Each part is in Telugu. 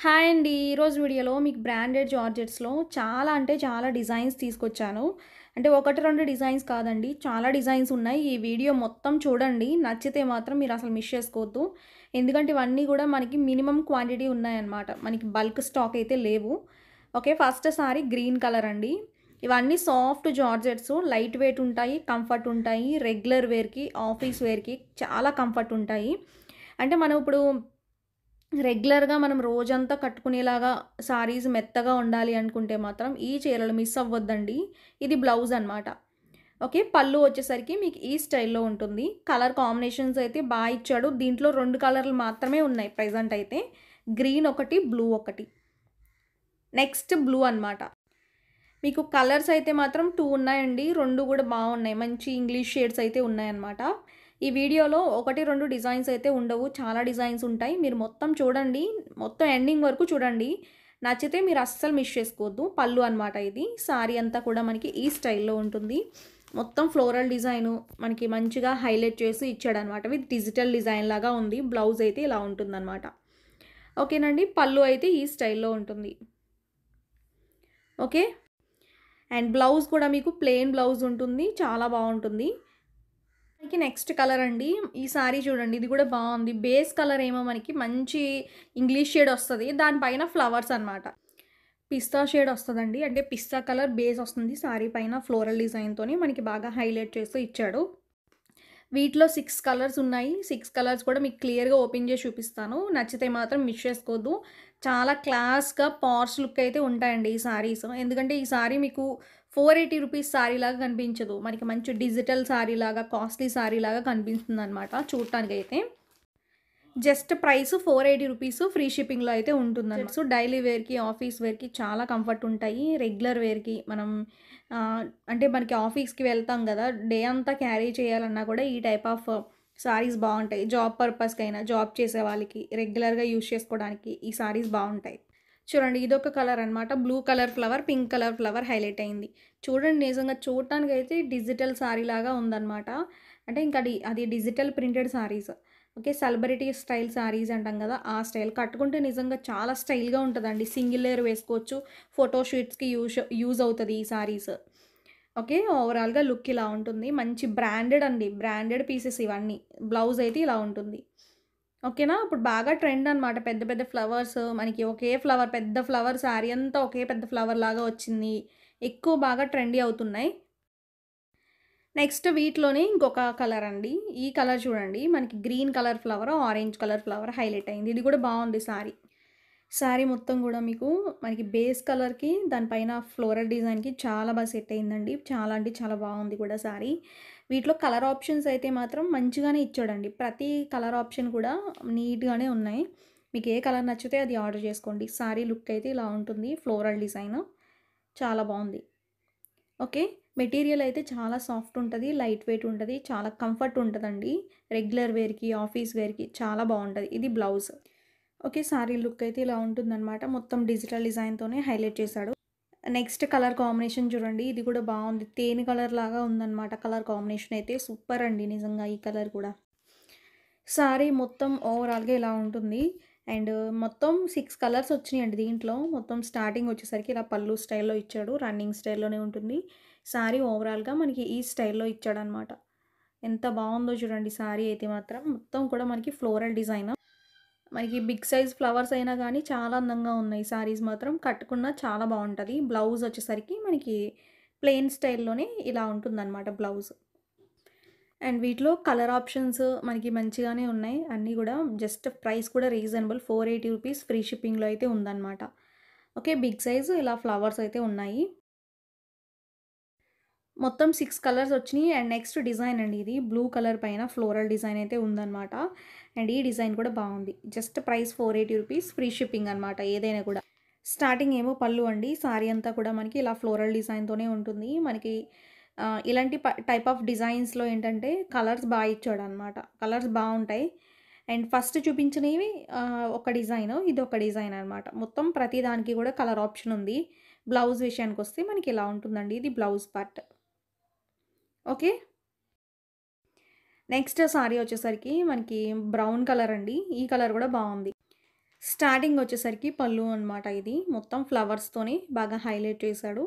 హాయ్ అండి. ఈరోజు వీడియోలో మీకు బ్రాండెడ్ జార్జెట్స్‌లో చాలా అంటే చాలా డిజైన్స్ తీసుకొచ్చాను. అంటే 1, 2 డిజైన్స్ కాదండి. చాలా డిజైన్స్ ఉన్నాయి. ఈ వీడియో మొత్తం చూడండి. నచ్చితే మాత్రం మీరసలు మిస్ చేసుకోవద్దు. ఎందుకంటే ఇవన్నీ గూడా మనకి మినిమమ్ క్వాంటిటీ ఉన్నాయన్నమాట. మనకి బల్క్ స్టాక్ అయితే లేవు. Okay. First sorry green colour అండి. ఇవన్నీ సాఫ్ట్ జార్జెట్స్ లైట్ వెయిట్ ఉంటాయి. కంఫర్ట్ ఉంటాయి. రెగ్యులర్ వేర్‌కి, ఆఫీస్ వేర్‌కి చాలా కంఫర్ట్ ఉంటాయి. అంటే మనం ఇప్పుడు రెగ్యులర్‌గా మనం రోజంతా కట్టుకునేలాగా సారీస్ మెత్తగా ఉండాలి అనుకుంటే మాత్రం ఈ చీరలు మిస్ అవ్వద్దండి. ఇది బ్లౌజ్ అనమాట. ఓకే. పళ్ళు వచ్చేసరికి మీకు ఈ స్టైల్‌లో ఉంటుంది. కలర్ కాంబినేషన్స్ అయితే ఇచ్చాడు. దీంట్లో 2 కలర్‌లు మాత్రమే ఉన్నాయి ప్రెజెంట్ అయితే. గ్రీన్ ఒకటి, బ్లూ ఒకటి. నెక్స్ట్ బ్లూ అనమాట. మీకు కలర్స్ అయితే మాత్రం 2 ఉన్నాయండి. 2 గూడా బావున్నాయి. మంచి ఇంగ్లీష్ షేడ్స్ అయితే ఉన్నాయన్నమాట. ఈ వీడియోలో 1, 2 డిజైన్స్ అయితే ఉండవు. చాలా డిజైన్స్ ఉంటాయి. మీరు మొత్తం చూడండి. మొత్తం ఎండింగ్ వరకు చూడండి. నచ్చితే మీరు అస్సలు మిస్ చేసుకోవద్దు. పళ్ళు అనమాట ఇది. సారీ అంతా కూడా మనకి ఈ స్టైల్‌లో ఉంటుంది. మొత్తం ఫ్లోరల్ డిజైను మనకి మంచిగా హైలైట్ చేసి ఇచ్చాడనమాట. విత్ డిజిటల్ డిజైన్ లాగా ఉంది. బ్లౌజ్ అయితే ఇలా ఉంటుందనమాట. ఓకేనండి. పళ్ళు అయితే ఈ స్టైల్‌లో ఉంటుంది. ఓకే. అండ్ బ్లౌజ్ కూడా మీకు ప్లెయిన్ బ్లౌజ్ ఉంటుంది. చాలా బావుంటుంది. మనకి నెక్స్ట్ కలర్ అండి. ఈ సారీ చూడండి. ఇది కూడా బావుంది. బేస్ కలర్ ఏమో మనకి మంచి ఇంగ్లీష్ షేడ్ వస్తది. దాని పైన ఫ్లవర్స్ అనమాట. పిస్తా షేడ్ వస్తదండి. అంటే పిస్తా కలర్ బేస్ వస్తుంది. సారీ పైన ఫ్లోరల్ డిజైన్‌తోని మనకి బాగా హైలైట్ చేస్తూ ఇచ్చాడు. వీటిలో 6 కలర్స్ ఉన్నాయి. 6 కలర్స్ కూడా మీకు క్లియర్‌గా ఓపెన్ చేసి చూపిస్తాను. నచ్చితే మాత్రం మిస్ చేసుకోవద్దు. చాలా క్లాస్‌గా పార్ష్ లుక్ అయితే ఉంటాయండి ఈ సారీస్. ఎందుకంటే ఈ సారీ మీకు ₹480 సారీలాగా కనిపించదు. మనకి మంచి డిజిటల్ సారీలాగా, కాస్ట్లీ సారీలాగా కనిపిస్తుందనమాట చూడటానికైతే. జస్ట్ ప్రైస్ ₹480 ఫ్రీ షిప్పింగ్‌లో అయితే ఉంటుందన్నమాట. సో, డైలీ వేర్‌కి, ఆఫీస్ వేర్‌కి చాలా కంఫర్ట్ ఉంటాయి. రెగ్యులర్ వేర్‌కి మనం అంటే మనకి ఆఫీస్‌కి వెళ్తాం గదా! డే అంతా క్యారీ చేయాలన్నా కూడా ఈ టైప్ ఆఫ్ సారీస్ బావుంటాయి. జాబ్ పర్పస్‌కైనా, జాబ్ చేసే వాళ్ళకి రెగ్యులర్‌గా యూజ్ చేసుకోవడానికి ఈ సారీస్ బావుంటాయి. చూడండి ఇదొక కలర్ అనమాట. Blue colour flower, pink colour flower highlight అయింది. చూడండి నిజంగా చూడటానికైతే డిజిటల్ సారీలాగా ఉందనమాట. అంటే ఇంకా అది digital printed saris. Okay. Celebrity style saris అంటాం గదా! ఆ స్టైల్. కట్టుకుంటే నిజంగా చాలా స్టైల్‌గా ఉంటదండి. సింగిల్ లేయర్ వేసుకోవచ్చు. ఫోటో షూట్స్‌కి యూజ్ అవుతది ఈ సారీస్. ఓకే. ఓవరాల్‌గా లుక్ ఇలా ఉంటుంది. మంచి బ్రాండెడ్ అండి. బ్రాండెడ్ పీసెస్ ఇవన్నీ. బ్లౌజ్ అయితే ఇలా ఉంటుంది. ఓకేనా? ఇప్పుడు బాగా ట్రెండ్ అనమాట. పెద్ద పెద్ద ఫ్లవర్స్ మనకి ఒకే ఫ్లవర్ పెద్ద ఫ్లవర్ సారీ అంతా ఒకే పెద్ద ఫ్లవర్ లాగా వచ్చింది. ఎక్కువ బాగా ట్రెండీ అవుతున్నాయి. నెక్స్ట్ వీటిలోనే ఇంకొక కలర్ అండి. ఈ కలర్ చూడండి. మనకి green colour flower, orange colour flower highlight అయింది. ఇది కూడా బావుంది సారీ. సారీ మొత్తం గూడా మీకు మనకి బేస్ కలర్‌కి దానిపైన ఫ్లోరల్ డిజైన్‌కి చాలా సెట్ అయిందండి. చాలా అంటే చాలా బావుంది కూడా సారీ. వీటిలో కలర్ ఆప్షన్స్ అయితే మాత్రం మంచిగానే ఇచ్చాడండి. ప్రతి కలర్ ఆప్షన్ కూడా నీట్‌గానే ఉన్నాయి. మీకు ఏ కలర్ నచ్చితే అది ఆర్డర్ చేసుకోండి. సారీ లుక్ అయితే ఇలా ఉంటుంది. ఫ్లోరల్ డిజైన్ చాలా బావుంది. ఓకే. మెటీరియల్ అయితే చాలా సాఫ్ట్ ఉంటది. లైట్ వెయిట్ ఉంటది. చాలా కంఫర్ట్ ఉంటదండి. రెగ్యులర్ వేర్‌కి, ఆఫీస్ వేర్‌కి చాలా బావుంటది. ఇది బ్లౌజ్. ఓకే. సారీ లుక్ అయితే ఇలా ఉంటుందనమాట. మొత్తం డిజిటల్ డిజైన్‌తోనే హైలైట్ చేశాడు. నెక్స్ట్ కలర్ కాంబినేషన్ చూడండి. ఇది కూడా బావుంది. తేనె కలర్ లాగా ఉందనమాట. కలర్ కాంబినేషన్ అయితే సూపర్ అండి నిజంగా ఈ కలర్ కూడా. సారీ మొత్తం ఓవరాల్‌గా ఇలా ఉంటుంది. అండ్ మొత్తం 6 కలర్స్ వచ్చినాయండి దీంట్లో. మొత్తం స్టార్టింగ్ వచ్చేసరికి ఇలా పల్లు స్టైల్‌లో ఇచ్చాడు. రన్నింగ్ స్టైల్‌లోనే ఉంటుంది. సారీ ఓవరాల్‌గా మనకి ఈ స్టైల్‌లో ఇచ్చాడనమాట. ఎంత బావుందో చూడండి సారీ అయితే మాత్రం. మొత్తం కూడా మనకి ఫ్లోరల్ డిజైన్. మనకి బిగ్ సైజ్ ఫ్లవర్స్ అయినా గానీ చాలా అందంగా ఉన్నాయి. సారీస్ మాత్రం కట్టుకున్నా చాలా బావుంటది. బ్లౌజ్ వచ్చేసరికి మనకి ప్లెయిన్ స్టైల్‌లోనే ఇలా ఉంటుందనమాట బ్లౌజ్. అండ్ వీటిలో కలర్ ఆప్షన్స్ మనకి మంచిగానే ఉన్నాయి. అన్నీ గూడా జస్ట్ ప్రైస్ కూడా రీజనబుల్ ₹480 ఫ్రీ షిప్పింగ్‌లో అయితే ఉందనమాట. ఓకే. బిగ్ సైజ్ ఇలా ఫ్లవర్స్ అయితే ఉన్నాయి. మొత్తం 6 కలర్స్ వచ్చినియి. అండ్ నెక్స్ట్ డిజైన్ అండి ఇది. బ్లూ కలర్ పైన ఫ్లోరల్ డిజైన్ అయితే ఉందనమాట. అండ్ ఈ డిజైన్ కూడా బావుంది. జస్ట్ ప్రైస్ ₹480 ఫ్రీ షిప్పింగ్ అనమాట ఏదైనా కూడా. స్టార్టింగ్ ఏమో పళ్ళు అండి. సారీ అంతా కూడా మనకి ఇలా ఫ్లోరల్ డిజైన్‌తోనే ఉంటుంది. మనకి ఇలాంటి టైప్ ఆఫ్ డిజైన్స్‌లో ఏంటంటే కలర్స్ ఇచ్చాడనమాట. కలర్స్ బావుంటాయి. అండ్ ఫస్ట్ చూపించినవి ఒక డిజైను. ఇదొక డిజైన్ అనమాట. మొత్తం ప్రతి దానికి కూడా కలర్ ఆప్షన్ ఉంది. బ్లౌజ్ విషయానికొస్తే మనకి ఇలా ఉంటుందండి. ఇది blouse part. Okay. Next sorry వచ్చేసరికి మనకి బ్రౌన్ కలర్ అండి. ఈ కలర్ కూడా బావుంది. స్టార్టింగ్ వచ్చేసరికి పళ్ళు అనమాట ఇది. మొత్తం ఫ్లవర్స్‌తోని బాగా హైలైట్ చేశాడు.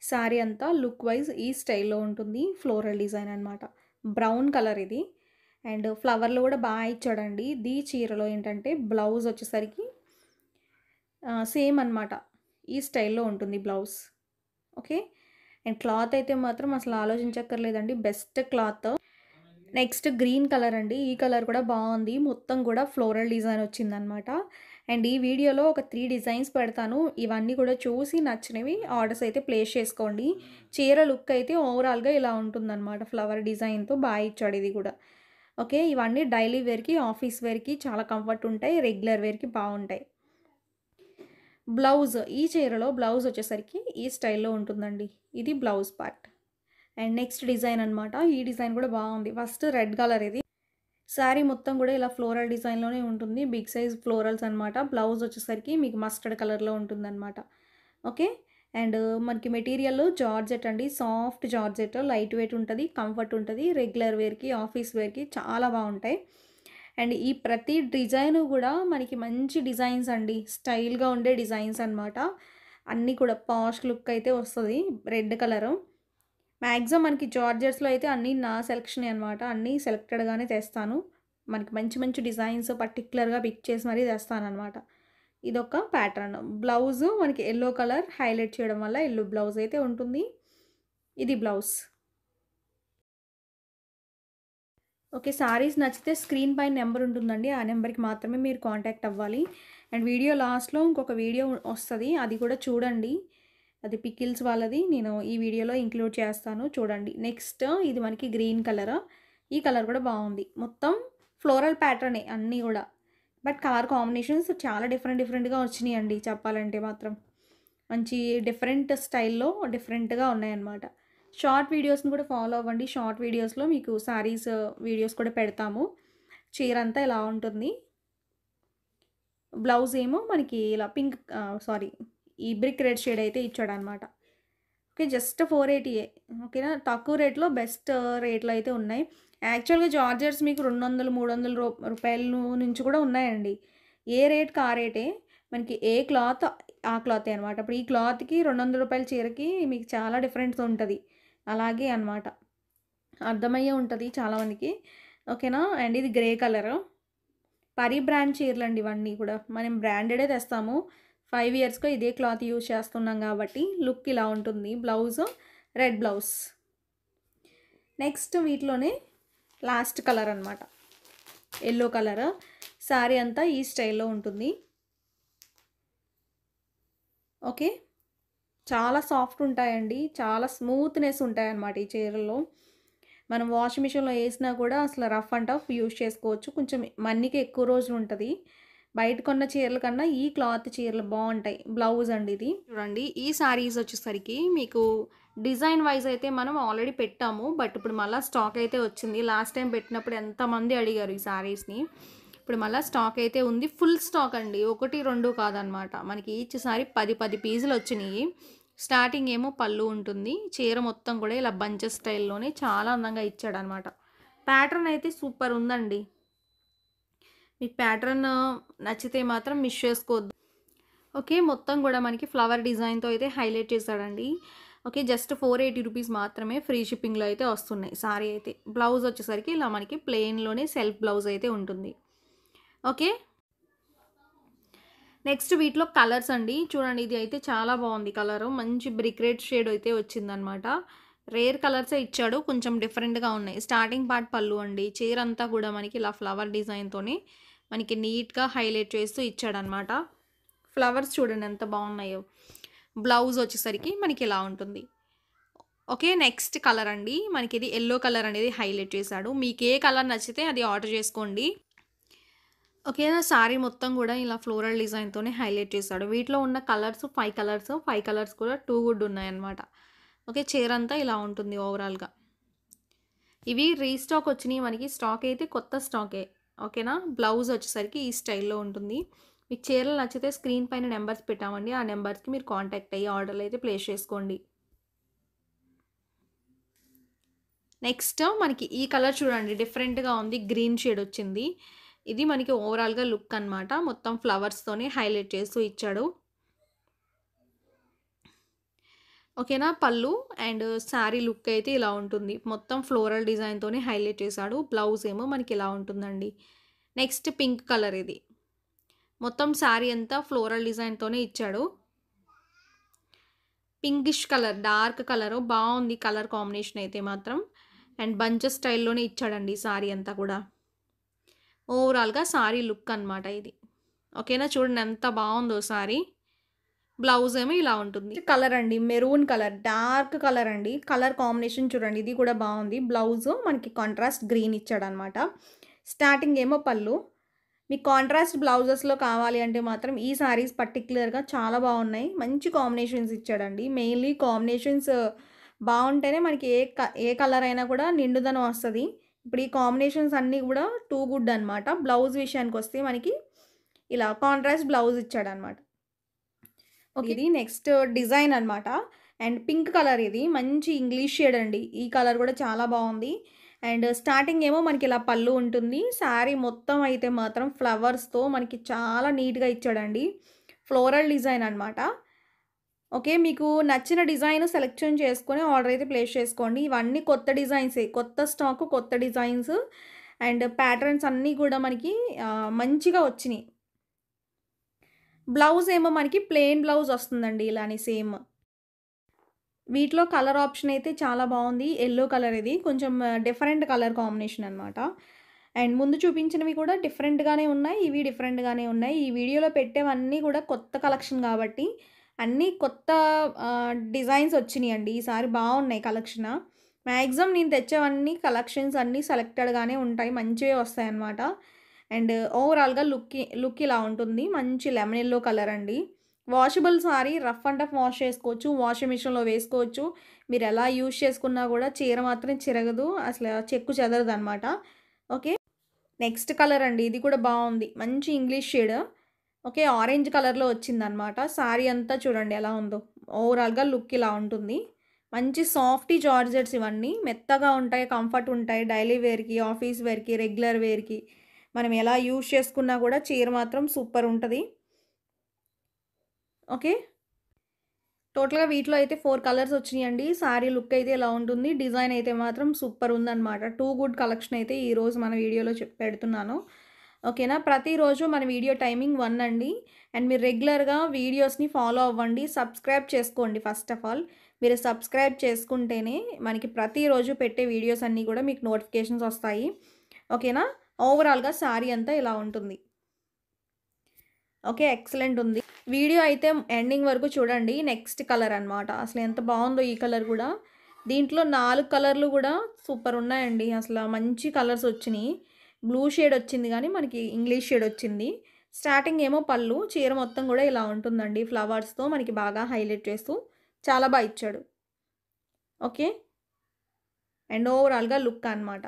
శారీ అంతా లుక్ వైస్ ఈ స్టైల్‌లో ఉంటుంది. ఫ్లోరల్ డిజైన్ అనమాట. బ్రౌన్ కలర్ ఇది. అండ్ ఫ్లవర్‌లు కూడా ఇచ్చాడండి. ఇది చీరలో ఏంటంటే బ్లౌజ్ వచ్చేసరికి సేమ్ అనమాట. ఈ స్టైల్‌లో ఉంటుంది బ్లౌజ్. ఓకే. అండ్ క్లాత్ అయితే మాత్రం అసలు ఆలోచించక్కర్లేదండి. Best cloth. Next green colour అండి. ఈ కలర్ కూడా బాగుంది. మొత్తం కూడా ఫ్లోరల్ డిజైన్ వచ్చిందనమాట. అండ్ ఈ వీడియోలో ఒక 3 డిజైన్స్ పెడతాను. ఇవన్నీ కూడా చూసి నచ్చినవి ఆర్డర్స్ అయితే ప్లేస్ చేసుకోండి. చీర లుక్ అయితే ఓవరాల్‌గా ఇలా ఉంటుందనమాట. ఫ్లవర్ డిజైన్‌తో ఇచ్చాడు ఇది కూడా. ఓకే. ఇవన్నీ డైలీ వేర్‌కి, ఆఫీస్ వేర్‌కి చాలా కంఫర్ట్ ఉంటాయి. రెగ్యులర్ వేర్‌కి బాగుంటాయి. బ్లౌజ్ ఈ చీరలో బ్లౌజ్ వచ్చేసరికి ఈ స్టైల్‌లో ఉంటుందండి. ఇది blouse part. And next design అనమాట. ఈ డిజైన్ కూడా బాగుంది. ఫస్ట్ రెడ్ కలర్ ఇది. శారీ మొత్తం కూడా ఇలా ఫ్లోరల్ డిజైన్‌లోనే ఉంటుంది. బిగ్ సైజ్ ఫ్లోరల్స్ అనమాట. బ్లౌజ్ వచ్చేసరికి మీకు మస్టర్డ్ కలర్‌లో ఉంటుందన్నమాట. ఓకే. అండ్ మనకి మెటీరియల్ జార్జెట్ అండి. సాఫ్ట్ జార్జెట్ లైట్ వెయిట్ ఉంటది. కంఫర్ట్ ఉంటది. రెగ్యులర్ వేర్‌కి, ఆఫీస్ వేర్‌కి చాలా బాగుంటాయి. అండ్ ఈ ప్రతి డిజైను కూడా మనకి మంచి డిజైన్స్ అండి. స్టైల్‌గా ఉండే డిజైన్స్ అనమాట. అన్నీ కూడా పాష్ లుక్ అయితే వస్తది. Red colour. మాక్సిమం మనకి జార్జెట్స్‌లో అయితే అన్నీ నా సెలక్షనే అనమాట. అన్నీ సెలెక్టెడ్‌గానే తెస్తాను. మనకి మంచి మంచి డిజైన్స్ పర్టిక్యులర్‌గా పిక్ చేసి మరీ తెస్తాననమాట. ఇదొక ప్యాటర్న్. బ్లౌజు మనకి యెల్లో కలర్ హైలైట్ చేయడం వల్ల యెల్లో బ్లౌజ్ అయితే ఉంటుంది. ఇది బ్లౌజ్. ఓకే. శారీస్ నచ్చితే స్క్రీన్ పైన నెంబర్ ఉంటుందండి. ఆ నెంబర్‌కి మాత్రమే మీరు కాంటాక్ట్ అవ్వాలి. అండ్ వీడియో లాస్ట్‌లో ఇంకొక వీడియో వస్తది. అది కూడా చూడండి. అది పికిల్స్ వాళ్ళది. నేను ఈ వీడియోలో ఇంక్లూడ్ చేస్తాను చూడండి. నెక్స్ట్ ఇది మనకి గ్రీన్ కలర్. ఈ కలర్ కూడా బాగుంది. మొత్తం ఫ్లోరల్ ప్యాటర్నే అన్నీ కూడా. బట్ కలర్ కాంబినేషన్స్ చాలా డిఫరెంట్‌గా వచ్చినాయండి చెప్పాలంటే మాత్రం. మంచి డిఫరెంట్ స్టైల్‌లో డిఫరెంట్‌గా ఉన్నాయన్నమాట. షార్ట్ వీడియోస్‌ని కూడా ఫాలో అవ్వండి. షార్ట్ వీడియోస్‌లో మీకు శారీస్ వీడియోస్ కూడా పెడతాము. చీరంతా ఇలా ఉంటుంది. బ్లౌజ్ ఏమో మనకి ఇలా సారీ ఈ బ్రిక్ రెడ్ షేడ్ అయితే ఇచ్చాడనమాట. ఓకే. జస్ట్ 480 ఓకేనా. తక్కువ రేట్‌లో బెస్ట్ రేట్‌లో అయితే ఉన్నాయి. యాక్చువల్‌గా జార్జెట్స్ మీకు 200, 300 రూపాయల నుంచి కూడా ఉన్నాయండి. ఏ రేట్‌కి ఆ రేటే. మనకి ఏ క్లాత్ ఆ క్లాతే అనమాట. ఇప్పుడు ఈ క్లాత్‌కి రూ. 200 చీరకి మీకు చాలా డిఫరెన్స్ ఉంటది. అలాగే అనమాట. అర్థమయ్యే ఉంటది చాలా మందికి. ఓకేనా. అండ్ ఇది గ్రే కలరు. పరి బ్రాండ్ చీరలండి ఇవన్నీ కూడా. మనం బ్రాండెడే తెస్తాము. 5 ఇయర్స్‌గా ఇదే క్లాత్ యూజ్ చేస్తున్నాం కాబట్టి లుక్ ఇలా ఉంటుంది. Blouse red blouse. నెక్స్ట్ వీటిలోనే లాస్ట్ కలర్ అనమాట. Yellow colour. శారీ అంతా ఈ స్టైల్‌లో ఉంటుంది. ఓకే. చాలా సాఫ్ట్ ఉంటాయండి. చాలా స్మూత్‌నెస్ ఉంటాయన్నమాట ఈ చీరల్లో. మనం వాషింగ్ మిషన్‌లో ఏసినా కూడా అసలు రఫ్ అండ్ టఫ్ యూజ్ చేసుకోవచ్చు. కొంచెం మన్నిక ఎక్కువ రోజులు ఉంటది. బయట కొన్న చీరల కన్నా ఈ క్లాత్ చీరలు బావుంటాయి. బ్లౌజ్ అండి ఇది. చూడండి ఈ శారీస్ వచ్చేసరికి మీకు డిజైన్ వైస్ అయితే మనం ఆల్రెడీ పెట్టాము. బట్ ఇప్పుడు మళ్ళా స్టాక్ అయితే వచ్చింది. లాస్ట్ టైం పెట్టినప్పుడు ఎంతమంది అడిగారు ఈ శారీస్‌ని. ఇప్పుడు మళ్ళా స్టాక్ అయితే ఉంది. ఫుల్ స్టాక్ అండి. 1, 2 కాదనమాట. మనకి ఈచ్ సారీ 10 పీసులు వచ్చినియి. స్టార్టింగ్ ఏమో పళ్ళు ఉంటుంది. చీర మొత్తం కూడా ఇలా బంచెస్ స్టైల్‌లోనే చాలా అందంగా ఇచ్చాడనమాట. ప్యాటర్న్ అయితే సూపర్ ఉందండి. మీకు ప్యాటర్న్ నచ్చితే మాత్రం మిస్ చేసుకోవద్దు. ఓకే. మొత్తం కూడా మనకి ఫ్లవర్ డిజైన్‌తో అయితే హైలైట్ చేశాడండి. ఓకే. జస్ట్ 480 రూపీస్ మాత్రమే ఫ్రీ షిప్పింగ్‌లో అయితే వస్తున్నాయి సారీ అయితే. బ్లౌజ్ వచ్చేసరికి ఇలా మనకి ప్లెయిన్‌లోనే సెల్ఫ్ బ్లౌజ్ అయితే ఉంటుంది. ఓకే. నెక్స్ట్ వీటిలో కలర్స్ అండి. చూడండి ఇది అయితే చాలా బాగుంది కలరు. మంచి బ్రిక్ రెడ్ షేడ్ అయితే వచ్చిందనమాట. రేర్ కలర్సే ఇచ్చాడు. కొంచెం డిఫరెంట్‌గా ఉన్నాయి. స్టార్టింగ్ పార్ట్ పళ్ళు అండి. చీర అంతా కూడా మనకి ఇలా ఫ్లవర్ డిజైన్‌తోని మనకి నీట్‌గా హైలైట్ చేస్తూ ఇచ్చాడనమాట. ఫ్లవర్స్ చూడండి ఎంత బాగున్నాయో. బ్లౌజ్ వచ్చేసరికి మనకి ఇలా ఉంటుంది. ఓకే. నెక్స్ట్ కలర్ అండి. మనకి ఇది యెల్లో కలర్ అనేది హైలైట్ చేశాడు. మీకు ఏ కలర్ నచ్చితే అది ఆర్డర్ చేసుకోండి. ఓకేనా. శారీ మొత్తం కూడా ఇలా ఫ్లోరల్ డిజైన్‌తోనే హైలైట్ చేశాడు. వీటిలో ఉన్న కలర్స్ 5 కలర్స్. 5 కలర్స్ కూడా 2 గుడ్ ఉన్నాయన్నమాట. ఓకే. చీరంతా ఇలా ఉంటుంది ఓవరాల్‌గా. ఇవి రీస్టాక్ వచ్చినియి మనకి. స్టాక్ అయితే కొత్త స్టాకే. ఓకేనా. బ్లౌజ్ వచ్చేసరికి ఈ స్టైల్‌లో ఉంటుంది. మీకు చీరలు నచ్చితే స్క్రీన్ పైన నెంబర్స్ పెట్టామండి. ఆ నెంబర్స్‌కి మీరు కాంటాక్ట్ అయ్యి ఆర్డర్లు అయితే ప్లేస్ చేసుకోండి. నెక్స్ట్ మనకి ఈ కలర్ చూడండి డిఫరెంట్‌గా ఉంది. గ్రీన్ షేడ్ వచ్చింది. ఇది మనకి ఓవరాల్‌గా లుక్ అన్నమాట. మొత్తం ఫ్లవర్స్‌తోని హైలైట్ చేస్తూ ఇచ్చాడు. ఓకేనా. పళ్ళు అండ్ శారీ లుక్ అయితే ఇలా ఉంటుంది. మొత్తం ఫ్లోరల్ డిజైన్‌తోని హైలైట్ చేశాడు. బ్లౌజ్ ఏమో మనకి ఇలా ఉంటుందండి. నెక్స్ట్ పింక్ కలర్ ఇది. మొత్తం శారీ అంతా ఫ్లోరల్ డిజైన్‌తోనే ఇచ్చాడు. పింకిష్ కలర్, డార్క్ కలరు బావుంది కలర్ కాంబినేషన్ అయితే మాత్రం. అండ్ బంచెస్ స్టైల్‌లోనే ఇచ్చాడండి శారీ అంతా కూడా. ఓవరాల్‌గా శారీ లుక్ అన్నమాట ఇది. ఓకేనా. చూడండి ఎంత బావుందో శారీ. బ్లౌజ్ ఏమో ఇలా ఉంటుంది. కలర్ అండి మెరూన్ కలర్, డార్క్ కలర్ అండి. కలర్ కాంబినేషన్ చూడండి ఇది కూడా బావుంది. బ్లౌజు మనకి కాంట్రాస్ట్ గ్రీన్ ఇచ్చాడనమాట. స్టార్టింగ్ ఏమో పళ్ళు. మీకు కాంట్రాస్ట్ బ్లౌజెస్‌లో కావాలి అంటే మాత్రం ఈ శారీస్ పర్టిక్యులర్‌గా చాలా బావున్నాయి. మంచి కాంబినేషన్స్ ఇచ్చాడండి. మెయిన్‌లీ కాంబినేషన్స్ బావుంటేనే మనకి ఏ కలర్ అయినా కూడా నిండుదనం వస్తది. ఇప్పుడు ఈ కాంబినేషన్స్ అన్నీ కూడా టూ గుడ్ అనమాట. బ్లౌజ్ విషయానికొస్తే మనకి ఇలా కాంట్రాస్ట్ బ్లౌజ్ ఇచ్చాడనమాట. ఓకే. ఇది నెక్స్ట్ డిజైన్ అనమాట. అండ్ పింక్ కలర్ ఇది. మంచి ఇంగ్లీష్ షేడ్ అండి. ఈ కలర్ కూడా చాలా బావుంది. అండ్ స్టార్టింగ్ ఏమో మనకి ఇలా పళ్ళు ఉంటుంది. శారీ మొత్తం అయితే మాత్రం ఫ్లవర్స్‌తో మనకి చాలా నీట్‌గా ఇచ్చాడండి. ఫ్లోరల్ డిజైన్ అనమాట. ఓకే. మీకు నచ్చిన డిజైన్ సెలెక్షన్ చేసుకొని ఆర్డర్ అయితే ప్లేస్ చేసుకోండి. ఇవన్నీ కొత్త డిజైన్సే. కొత్త స్టాకు, కొత్త డిజైన్స్ అండ్ ప్యాటర్న్స్ అన్నీ కూడా మనకి మంచిగా వచ్చినియి. బ్లౌజ్ ఏమో మనకి ప్లెయిన్ బ్లౌజ్ వస్తుందండి ఇలానే సేమ్. వీటిలో కలర్ ఆప్షన్ అయితే చాలా బావుంది. యెల్లో కలర్ ఇది. కొంచెం డిఫరెంట్ కలర్ కాంబినేషన్ అనమాట. అండ్ ముందు చూపించినవి కూడా డిఫరెంట్‌గానే ఉన్నాయి. ఇవి డిఫరెంట్‌గానే ఉన్నాయి. ఈ వీడియోలో పెట్టేవన్నీ కూడా కొత్త కలెక్షన్ కాబట్టి అన్నీ కొత్త డిజైన్స్ వచ్చినియండి. ఈసారి బావున్నాయి కలెక్షన్. మాక్సిమం నేను తెచ్చేవన్నీ కలెక్షన్స్ అన్నీ సెలెక్టెడ్‌గానే ఉంటాయి. మంచివే వస్తాయన్నమాట. అండ్ ఓవరాల్‌గా లుక్ ఇలా ఉంటుంది. మంచి లెమన్ యెల్లో కలర్ అండి. Washable sorry rough and tough wash చేసుకోవచ్చు. వాషింగ్ మిషన్‌లో వేసుకోవచ్చు. మీరు ఎలా యూజ్ చేసుకున్నా కూడా చీర మాత్రం చిరగదు. అసలు చెక్కు చెదరదనమాట. ఓకే. నెక్స్ట్ కలర్ అండి. ఇది కూడా బావుంది. మంచి ఇంగ్లీష్ షేడ్. ఓకే. ఆరెంజ్ కలర్‌లో వచ్చిందనమాట. సారీ అంతా చూడండి ఎలా ఉందో. ఓవరాల్‌గా లుక్ ఇలా ఉంటుంది. మంచి సాఫ్టీ జార్జెట్స్ ఇవన్నీ. మెత్తగా ఉంటాయి, కంఫర్ట్ ఉంటాయి. డైలీ వేర్‌కి, ఆఫీస్ వేర్‌కి, రెగ్యులర్ వేర్‌కి మనం ఎలా యూజ్ చేసుకున్నా కూడా చీర మాత్రం సూపర్ ఉంటది. ఓకే. టోటల్‌గా వీటిలో అయితే 4 కలర్స్ వచ్చినియండి. సారీ లుక్ అయితే ఇలా ఉంటుంది. డిజైన్ అయితే మాత్రం సూపర్ ఉందనమాట. టూ గుడ్ కలెక్షన్ అయితే ఈరోజు మన వీడియోలో పెడుతున్నాను. ఓకేనా. ప్రతిరోజు మన వీడియో టైమింగ్ 1 అండి. అండ్ మీరు రెగ్యులర్‌గా వీడియోస్‌ని ఫాలో అవ్వండి. సబ్స్క్రైబ్ చేసుకోండి ఫస్ట్ ఆఫ్ ఆల్. మీరు సబ్స్క్రైబ్ చేసుకుంటేనే మనకి ప్రతిరోజు పెట్టే వీడియోస్ అన్నీ కూడా మీకు నోటిఫికేషన్స్ వస్తాయి. ఓకేనా. ఓవరాల్‌గా సారీ అంతా ఇలా ఉంటుంది. ఓకే. ఎక్సలెంట్ ఉంది. వీడియో అయితే ఎండింగ్ వరకు చూడండి. నెక్స్ట్ కలర్ అనమాట. అసలు ఎంత బావుందో ఈ కలర్ కూడా. దీంట్లో 4 కలర్‌లు కూడా సూపర్ ఉన్నాయండి. అసల మంచి కలర్స్ వచ్చినియి. బ్లూ షేడ్ వచ్చింది గానీ మనకి ఇంగ్లీష్ షేడ్ వచ్చింది. స్టార్టింగ్ ఏమో పళ్ళు. చీర మొత్తం కూడా ఇలా ఉంటుందండి. ఫ్లవర్స్‌తో మనకి బాగా హైలైట్ చేస్తూ చాలా బా ఇచ్చాడు. ఓకే. అండ్ ఓవరాల్‌గా లుక్ అనమాట.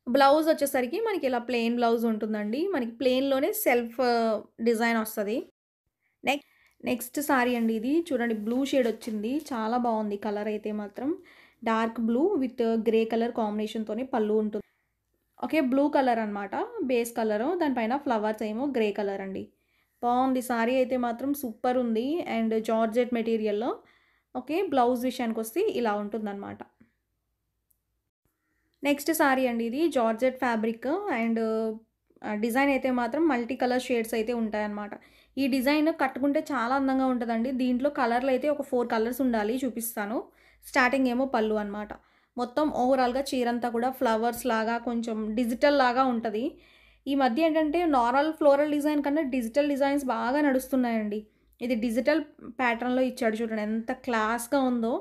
బ్లౌజ్ వచ్చేసరికి మనకి ఇలా ప్లెయిన్ బ్లౌజ్ ఉంటుందండి. మనకి ప్లెయిన్‌లోనే సెల్ఫ్ డిజైన్ వస్తది. నెక్ నెక్స్ట్ సారీ అండి ఇది. చూడండి బ్లూ షేడ్ వచ్చింది. చాలా బావుంది కలర్ అయితే మాత్రం. Dark blue with grey colour కాంబినేషన్‌తోని పళ్ళు ఉంటుంది. ఓకే. బ్లూ కలర్ అనమాట. Base colour. దానిపైన ఫ్లవర్స్ ఏమో గ్రే కలర్ అండి. బావుంది. సారీ అయితే మాత్రం సూపర్ ఉంది. అండ్ జార్జెట్ మెటీరియల్‌లో. ఓకే. బ్లౌజ్ విషయానికొస్తే ఇలా ఉంటుందనమాట. నెక్స్ట్ సారీ అండి ఇది. జార్జెట్ ఫ్యాబ్రిక్ అండ్ డిజైన్ అయితే మాత్రం మల్టీ కలర్ షేడ్స్ అయితే ఉంటాయన్నమాట. ఈ డిజైన్ కట్టుకుంటే చాలా అందంగా ఉంటదండి. దీంట్లో కలర్‌లు అయితే ఒక 4 కలర్స్ ఉండాలి. చూపిస్తాను. స్టార్టింగ్ ఏమో పళ్ళు అనమాట. మొత్తం ఓవరాల్‌గా చీరంతా కూడా ఫ్లవర్స్ లాగా కొంచెం డిజిటల్ లాగా ఉంటది. ఈ మధ్య ఏంటంటే నార్మల్ ఫ్లోరల్ డిజైన్ కన్నా డిజిటల్ డిజైన్స్ బాగా నడుస్తున్నాయండి. ఇది డిజిటల్ ప్యాటర్న్‌లో ఇచ్చాడు చూడండి ఎంత క్లాస్‌గా ఉందో.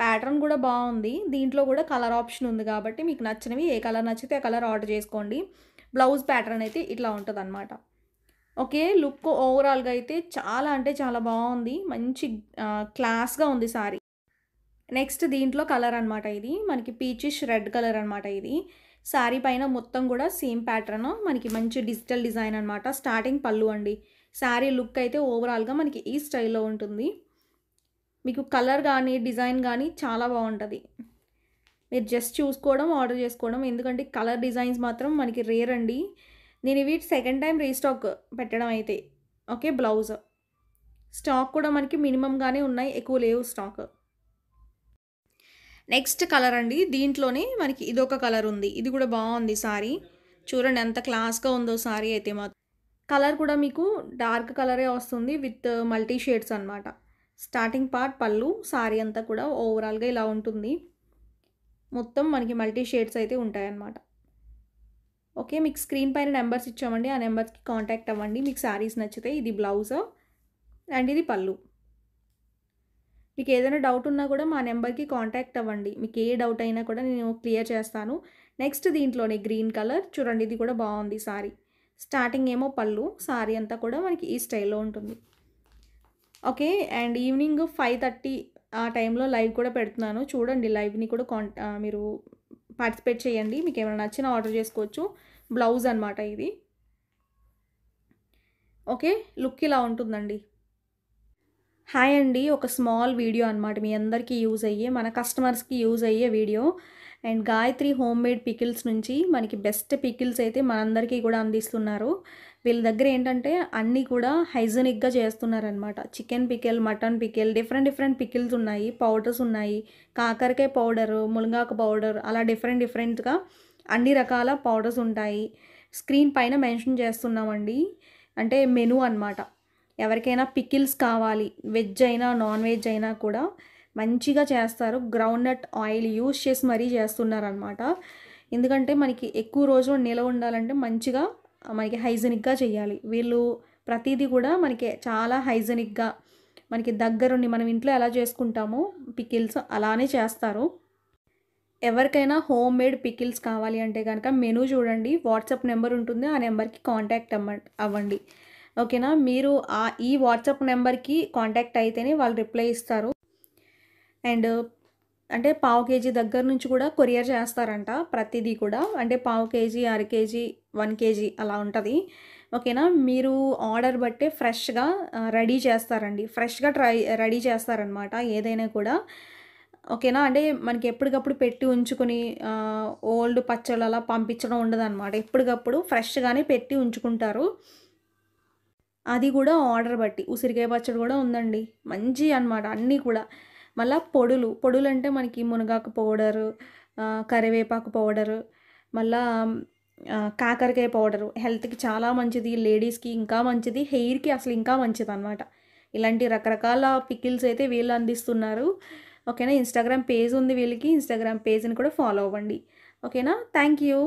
ప్యాటర్న్ కూడా బావుంది. దీంట్లో కూడా కలర్ ఆప్షన్ ఉంది కాబట్టి మీకు నచ్చినవి ఏ కలర్ నచ్చితే ఆ కలర్ ఆర్డర్ చేసుకోండి. బ్లౌజ్ ప్యాటర్న్ అయితే ఇట్లా ఉంటదనమాట. ఓకే. లుక్ ఓవరాల్‌గా అయితే చాలా అంటే చాలా బావుంది. మంచి క్లాస్‌గా ఉంది సారీ. నెక్స్ట్ దీంట్లో కలర్ అనమాట ఇది. మనకి పీచిష్ రెడ్ కలర్ అనమాట ఇది. సారీ పైన మొత్తం కూడా సేమ్ ప్యాటర్న్. మనకి మంచి డిజిటల్ డిజైన్ అనమాట. స్టార్టింగ్ పళ్ళు అండి. సారీ లుక్ అయితే ఓవరాల్‌గా మనకి ఈ స్టైల్‌లో ఉంటుంది. మీకు కలర్ గానీ, డిజైన్ గానీ చాలా బావుంటది. మీరు జస్ట్ చూసుకోవడం, ఆర్డర్ చేసుకోవడం. ఎందుకంటే కలర్ డిజైన్స్ మాత్రం మనకి రేర్ అండి. నేను ఇవి సెకండ్ టైం రీస్టాక్ పెట్టడం అయితే. ఓకే. బ్లౌజ్. స్టాక్ కూడా మనకి మినిమమ్‌గానే ఉన్నాయి. ఎక్కువ లేవు స్టాక్. నెక్స్ట్ కలర్ అండి. దీంట్లోనే మనకి ఇదొక కలర్ ఉంది. ఇది కూడా బాగుంది సారీ. చూడండి ఎంత క్లాస్‌గా ఉందో సారీ అయితే మాత్రం. కలర్ కూడా మీకు డార్క్ కలరే వస్తుంది విత్ మల్టీ షేడ్స్ అనమాట. స్టార్టింగ్ పార్ట్ పళ్ళు, సారీ అంతా కూడా ఓవరాల్‌గా ఇలా ఉంటుంది. మొత్తం మనకి మల్టీ షేడ్స్ అయితే ఉంటాయన్నమాట. ఓకే. మీకు స్క్రీన్ పైన నెంబర్స్ ఇచ్చామండి. ఆ నెంబర్స్‌కి కాంటాక్ట్ అవ్వండి. మీకు సారీస్ నచ్చితే. ఇది బ్లౌజ్ అండ్ ఇది పళ్ళు. మీకు ఏదైనా డౌట్ ఉన్నా కూడా మా నెంబర్‌కి కాంటాక్ట్ అవ్వండి. మీకు ఏ డౌట్ అయినా కూడా నేను క్లియర్ చేస్తాను. నెక్స్ట్ దీంట్లోనే గ్రీన్ కలర్ చూడండి, ఇది కూడా బాగుంది సారీ. స్టార్టింగ్ ఏమో పళ్ళు, సారీ అంతా కూడా మనకి ఈ స్టైల్‌లో ఉంటుంది. ఓకే. అండ్ ఈవినింగ్ 5:30 ఆ టైంలో లైవ్ కూడా పెడుతున్నాను. చూడండి లైవ్‌ని కూడా మీరు పార్టిసిపేట్ చేయండి. మీకు ఏమైనా నచ్చినా ఆర్డర్ చేసుకోవచ్చు. బ్లౌజ్ అనమాట ఇది. ఓకే. లుక్ ఇలా ఉంటుందండి. హాయ్ అండి. ఒక స్మాల్ వీడియో అనమాట. మీ అందరికీ యూజ్ అయ్యే, మన కస్టమర్స్‌కి యూజ్ అయ్యే video. And Gayatri homemade pickles నుంచి మనకి బెస్ట్ పికిల్స్ అయితే మనందరికీ కూడా అందిస్తున్నారు. వీళ్ళ దగ్గర ఏంటంటే అన్నీ కూడా హైజీనిక్‌గా చేస్తున్నారనమాట. Chicken pickle, mutton pickle, different pickles ఉన్నాయి. పౌడర్స్ ఉన్నాయి. కాకరకాయ పౌడరు, మునగాకు పౌడర్ అలా డిఫరెంట్‌గా అన్ని రకాల పౌడర్స్ ఉంటాయి. స్క్రీన్ పైన మెన్షన్ చేస్తున్నామండి. అంటే మెనూ అనమాట. ఎవరికైనా పికిల్స్ కావాలి, వెజ్ అయినా, నాన్ వెజ్ అయినా కూడా మంచిగా చేస్తారు. గ్రౌండ్‌నట్ ఆయిల్ యూజ్ చేసి మరీ చేస్తున్నారనమాట. ఎందుకంటే మనకి ఎక్కువ రోజులు నిలవ ఉండాలంటే మంచిగా మనకి హైజీనిక్‌గా చేయాలి. వీళ్ళు ప్రతీది కూడా మనకి చాలా హైజీనిక్‌గా మనకి దగ్గరుండి మనం ఇంట్లో ఎలా చేసుకుంటామో పికిల్స్ అలానే చేస్తారు. ఎవరికైనా హోమ్‌మేడ్ పికిల్స్ కావాలి అంటే గనక మెనూ చూడండి. వాట్సాప్ నెంబర్ ఉంటుంది. ఆ నెంబర్‌కి కాంటాక్ట్ అవ్వండి. ఓకేనా. మీరు ఈ వాట్సాప్ నెంబర్‌కి కాంటాక్ట్ అయితేనే వాళ్ళు రిప్లై ఇస్తారు. అండ్ అంటే పావు కేజీ దగ్గర నుంచి కూడా కొరియర్ చేస్తారంట ప్రతిదీ కూడా. అంటే పావు కేజీ, అర కేజీ, 1 కేజీ అలా ఉంటుంది. ఓకేనా. మీరు ఆర్డర్ బట్టే ఫ్రెష్‌గా రెడీ చేస్తారండి. ఫ్రెష్‌గా రెడీ చేస్తారనమాట ఏదైనా కూడా. ఓకేనా. అంటే మనకి ఎప్పటికప్పుడు పెట్టి ఉంచుకొని ఓల్డ్ పచ్చళ్ళు అలా పంపించడం ఉండదనమాట. ఎప్పటికప్పుడు ఫ్రెష్‌గానే పెట్టి ఉంచుకుంటారు. అది కూడా ఆర్డర్ బట్టి. ఉసిరికాయ పచ్చడి కూడా ఉందండి. మంచియి అనమాట అన్నీ కూడా. మళ్ళా పొడులంటే మనకి మునగాకు పౌడరు, కరివేపాకు పౌడరు, మళ్ళా కాకరకాయ పౌడరు హెల్త్‌కి చాలా మంచిది. లేడీస్‌కి ఇంకా మంచిది. హెయిర్‌కి అసలు ఇంకా మంచిదనమాట. ఇలాంటి రకరకాల పికిల్స్ అయితే వీళ్ళు అందిస్తున్నారు. ఓకేనా. ఇన్‌స్టాగ్రామ్ పేజ్ ఉంది వీళ్ళకి. ఇన్‌స్టాగ్రామ్ పేజ్‌ని కూడా ఫాలో అవ్వండి. ఓకేనా. Thank you.